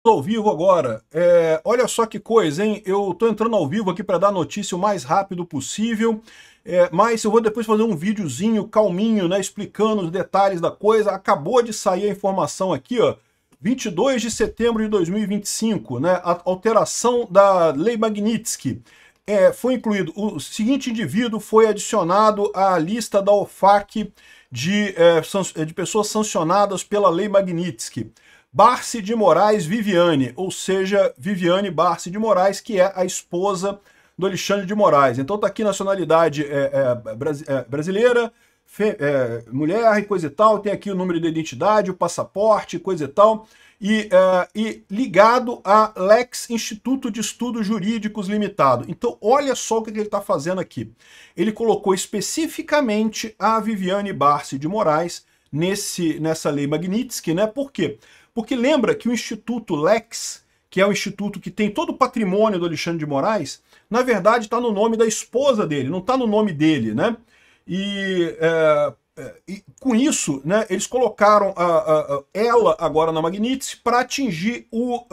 Ao vivo agora. Olha só que coisa, hein? Eu tô entrando ao vivo aqui para dar a notícia o mais rápido possível, mas eu vou depois fazer um videozinho calminho, né, explicando os detalhes da coisa. Acabou de sair a informação aqui, ó, 22 de setembro de 2025, né, a alteração da Lei Magnitsky. Foi incluído, o seguinte indivíduo foi adicionado à lista da OFAC de pessoas sancionadas pela Lei Magnitsky. Barce de Moraes Viviane, ou seja, Viviane Barce de Moraes, que é a esposa do Alexandre de Moraes. Então tá aqui nacionalidade brasileira, mulher e coisa e tal, tem aqui o número de identidade, o passaporte, coisa e tal, e ligado a Lex Instituto de Estudos Jurídicos Limitado. Então olha só o que ele está fazendo aqui. Ele colocou especificamente a Viviane Barce de Moraes nessa lei Magnitsky, né? Por quê? Porque lembra que o Instituto Lex, que é o instituto que tem todo o patrimônio do Alexandre de Moraes, na verdade está no nome da esposa dele, não está no nome dele, né? E com isso, né, eles colocaram ela agora na Magnitsky para atingir o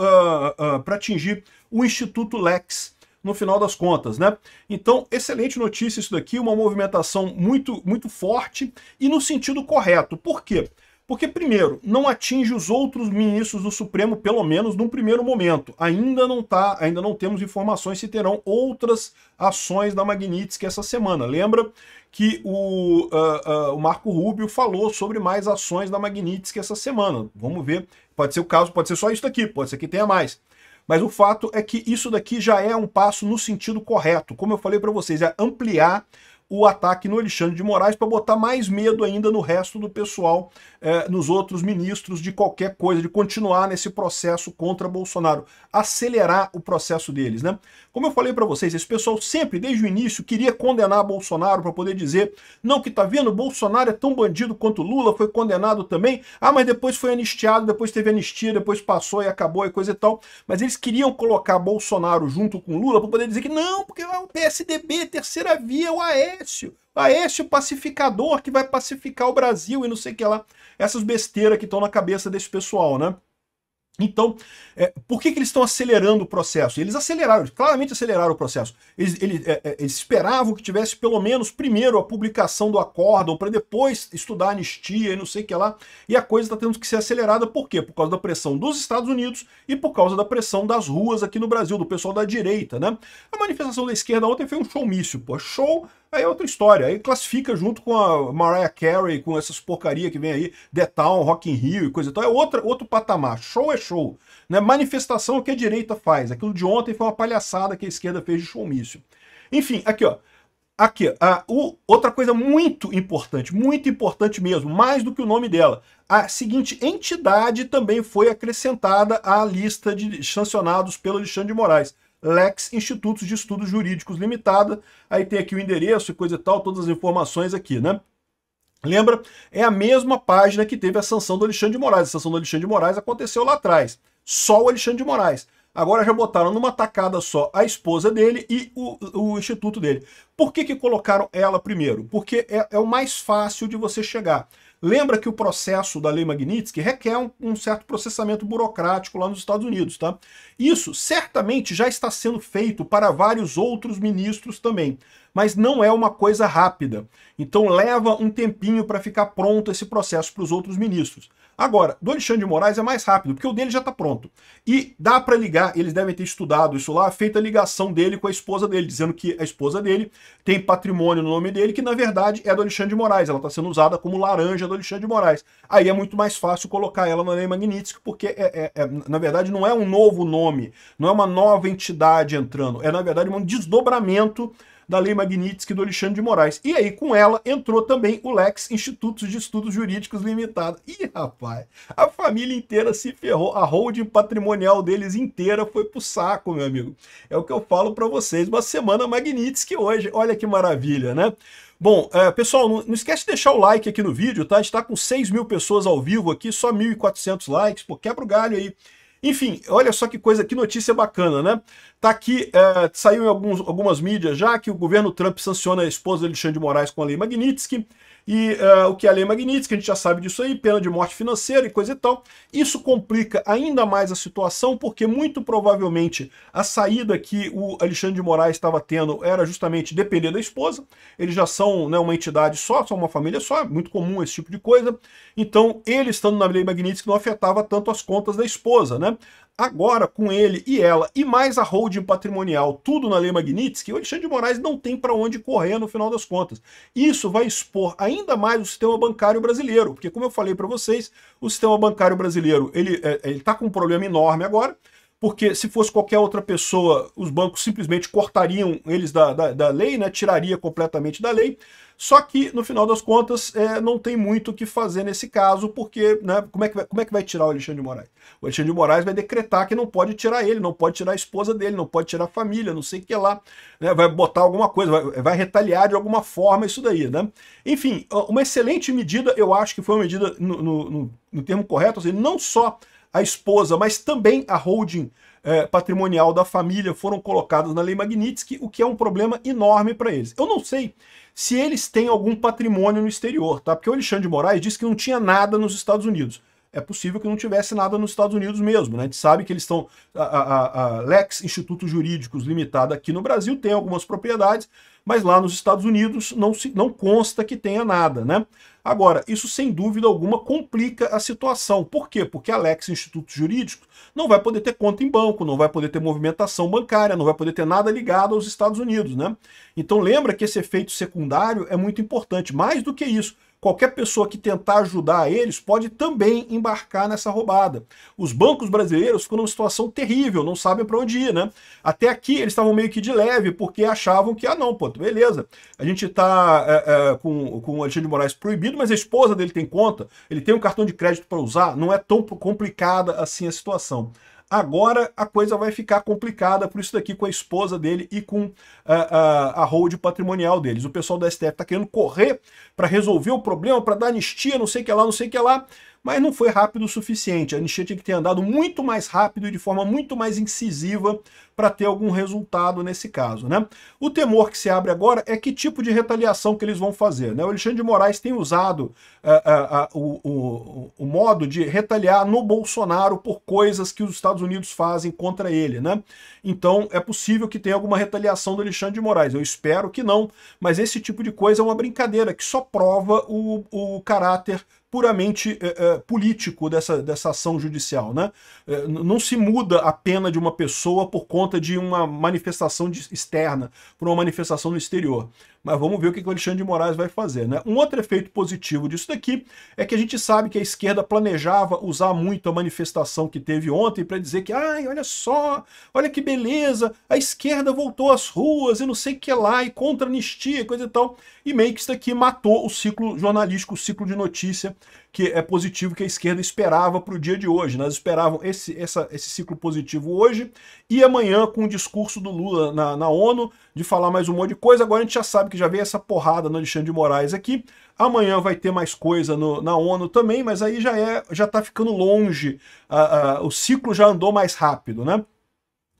Instituto Lex, no final das contas, né? Então, excelente notícia isso daqui, uma movimentação muito, muito forte e no sentido correto. Por quê? Porque, primeiro, não atinge os outros ministros do Supremo, pelo menos num primeiro momento. Ainda não temos informações se terão outras ações da Magnitsky essa semana. Lembra que o Marco Rubio falou sobre mais ações da Magnitsky essa semana. Vamos ver, pode ser o caso, pode ser só isso daqui, pode ser que tenha mais. Mas o fato é que isso daqui já é um passo no sentido correto. Como eu falei para vocês, é ampliar o ataque no Alexandre de Moraes para botar mais medo ainda no resto do pessoal, nos outros ministros, de qualquer coisa, de continuar nesse processo contra Bolsonaro, acelerar o processo deles, né? Como eu falei para vocês, esse pessoal sempre, desde o início, queria condenar Bolsonaro para poder dizer, não, que tá vendo, Bolsonaro é tão bandido quanto Lula, foi condenado também, mas depois foi anistiado, depois teve anistia, depois passou e acabou e coisa e tal, mas eles queriam colocar Bolsonaro junto com Lula para poder dizer que não, porque é o PSDB, terceira via, o Aécio pacificador que vai pacificar o Brasil e não sei o que lá. Essas besteiras que estão na cabeça desse pessoal, né? Então, por que eles estão acelerando o processo? Eles aceleraram, claramente aceleraram o processo. Eles esperavam que tivesse pelo menos primeiro a publicação do acórdão para depois estudar a anistia e não sei o que lá. E a coisa está tendo que ser acelerada por quê? Por causa da pressão dos Estados Unidos e por causa da pressão das ruas aqui no Brasil, do pessoal da direita, né? A manifestação da esquerda ontem foi um showmício, pô. Show, aí é outra história. Aí classifica junto com a Mariah Carey, com essas porcaria que vem aí, The Town, Rock in Rio e coisa e tal. É outro patamar. Show é show. Né? Manifestação é o que a direita faz. Aquilo de ontem foi uma palhaçada que a esquerda fez de showmício. Enfim, aqui, ó. Aqui, outra coisa muito importante mesmo, mais do que o nome dela. A seguinte entidade também foi acrescentada à lista de sancionados pelo Alexandre de Moraes. Lex Institutos de Estudos Jurídicos Limitada. Aí tem aqui o endereço e coisa e tal, todas as informações aqui, né? Lembra? É a mesma página que teve a sanção do Alexandre de Moraes. A sanção do Alexandre de Moraes aconteceu lá atrás. Só o Alexandre de Moraes. Agora já botaram numa tacada só a esposa dele e o instituto dele. Por que colocaram ela primeiro? Porque é o mais fácil de você chegar. Lembra que o processo da Lei Magnitsky requer um certo processamento burocrático lá nos Estados Unidos, tá? Isso certamente já está sendo feito para vários outros ministros também, mas não é uma coisa rápida. Então leva um tempinho para ficar pronto esse processo para os outros ministros. Agora, do Alexandre de Moraes é mais rápido, porque o dele já está pronto. E dá para ligar, eles devem ter estudado isso lá, feita a ligação dele com a esposa dele, dizendo que a esposa dele tem patrimônio no nome dele, que na verdade é do Alexandre de Moraes, ela está sendo usada como laranja do Alexandre de Moraes. Aí é muito mais fácil colocar ela na Lei Magnitsky, porque na verdade não é um novo nome, não é uma nova entidade entrando, é na verdade um desdobramento da Lei Magnitsky do Alexandre de Moraes. E aí, com ela, entrou também o Lex Institutos de Estudos Jurídicos Limitado. Ih, rapaz, a família inteira se ferrou, a holding patrimonial deles inteira foi pro saco, meu amigo. É o que eu falo para vocês, uma semana Magnitsky hoje, olha que maravilha, né? Bom, pessoal, não esquece de deixar o like aqui no vídeo, tá? A gente tá com 6.000 pessoas ao vivo aqui, só 1.400 likes, pô, quebra o galho aí. Enfim, olha só que coisa, que notícia bacana, né? Tá aqui, saiu em algumas mídias já que o governo Trump sanciona a esposa de Alexandre de Moraes com a Lei Magnitsky. E o que é a Lei Magnitsky, a gente já sabe disso aí, pena de morte financeira e coisa e tal. Isso complica ainda mais a situação, porque muito provavelmente a saída que o Alexandre de Moraes estava tendo era justamente depender da esposa. Eles já são, né, uma entidade só, são uma família só, é muito comum esse tipo de coisa. Então, ele estando na Lei Magnitsky não afetava tanto as contas da esposa, né? Agora, com ele e ela, e mais a holding patrimonial, tudo na Lei Magnitsky, o Alexandre de Moraes não tem para onde correr no final das contas. Isso vai expor ainda mais o sistema bancário brasileiro, porque como eu falei para vocês, o sistema bancário brasileiro, ele está com um problema enorme agora, porque se fosse qualquer outra pessoa, os bancos simplesmente cortariam eles da lei, né, tiraria completamente da lei. Só que, no final das contas, não tem muito o que fazer nesse caso, porque, né, como é que vai tirar o Alexandre de Moraes? O Alexandre de Moraes vai decretar que não pode tirar ele, não pode tirar a esposa dele, não pode tirar a família, não sei o que lá, né, vai botar alguma coisa, vai retaliar de alguma forma isso daí, né? Enfim, uma excelente medida, eu acho que foi uma medida no termo correto, ou seja, não só a esposa, mas também a holding patrimonial da família foram colocadas na Lei Magnitsky, o que é um problema enorme para eles. Eu não sei se eles têm algum patrimônio no exterior, tá? Porque o Alexandre de Moraes disse que não tinha nada nos Estados Unidos. É possível que não tivesse nada nos Estados Unidos mesmo, né? A gente sabe que eles estão... A Lex Institutos Jurídicos Limitada aqui no Brasil tem algumas propriedades, mas lá nos Estados Unidos não consta que tenha nada, né? Agora, isso sem dúvida alguma complica a situação. Por quê? Porque a Lex Institutos Jurídicos não vai poder ter conta em banco, não vai poder ter movimentação bancária, não vai poder ter nada ligado aos Estados Unidos, né? Então lembra que esse efeito secundário é muito importante. Mais do que isso, qualquer pessoa que tentar ajudar eles pode também embarcar nessa roubada. Os bancos brasileiros ficam numa situação terrível, não sabem para onde ir, né? Até aqui eles estavam meio que de leve, porque achavam que, não, pô, beleza, a gente tá com o Alexandre de Moraes proibido, mas a esposa dele tem conta, ele tem um cartão de crédito para usar, não é tão complicada assim a situação. Agora a coisa vai ficar complicada por isso daqui com a esposa dele e com a holding patrimonial deles. O pessoal da STF está querendo correr para resolver o problema, para dar anistia, não sei o que lá, não sei o que lá, mas não foi rápido o suficiente. A anistia tinha que ter andado muito mais rápido e de forma muito mais incisiva para ter algum resultado nesse caso, né? O temor que se abre agora é que tipo de retaliação que eles vão fazer, né? O Alexandre de Moraes tem usado o modo de retaliar no Bolsonaro por coisas que os Estados Unidos fazem contra ele, né? Então é possível que tenha alguma retaliação do Alexandre de Moraes. Eu espero que não, mas esse tipo de coisa é uma brincadeira que só prova o caráter puramente político dessa ação judicial, né? Não se muda a pena de uma pessoa por conta de uma manifestação externa, por uma manifestação no exterior. Mas vamos ver o que o Alexandre de Moraes vai fazer, né? Um outro efeito positivo disso daqui é que a gente sabe que a esquerda planejava usar muito a manifestação que teve ontem para dizer que, ai, olha só, olha que beleza, a esquerda voltou às ruas e não sei o que lá, e contra a anistia, coisa e tal. E meio que isso daqui matou o ciclo jornalístico, o ciclo de notícia, que é positivo que a esquerda esperava para o dia de hoje. Nós esperavam esse ciclo positivo hoje e amanhã com o discurso do Lula na ONU de falar mais um monte de coisa. Agora a gente já sabe que já veio essa porrada no Alexandre de Moraes aqui. Amanhã vai ter mais coisa na ONU também, mas aí já está ficando longe. O ciclo já andou mais rápido, né?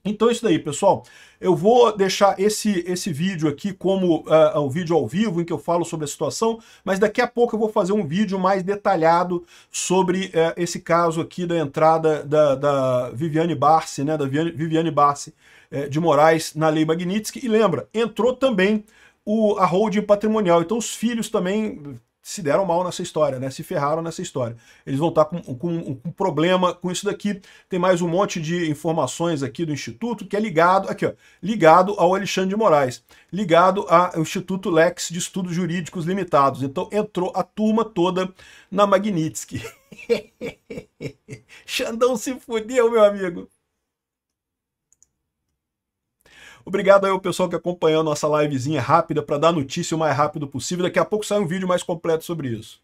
Então é isso daí, pessoal. Eu vou deixar esse vídeo aqui como o vídeo ao vivo, em que eu falo sobre a situação, mas daqui a pouco eu vou fazer um vídeo mais detalhado sobre esse caso aqui da entrada da Viviane Barsi, né, da Viviane Barsi de Moraes na Lei Magnitsky. E lembra, entrou também a holding patrimonial, então os filhos também se deram mal nessa história, né? Se ferraram nessa história. Eles vão estar com um problema com isso daqui. Tem mais um monte de informações aqui do Instituto que é ligado, aqui ó, ligado ao Alexandre de Moraes, ligado ao Instituto Lex de Estudos Jurídicos Limitados. Então entrou a turma toda na Magnitsky. Xandão se fudeu, meu amigo. Obrigado aí ao pessoal que acompanhou a nossa livezinha rápida para dar notícia o mais rápido possível. Daqui a pouco sai um vídeo mais completo sobre isso.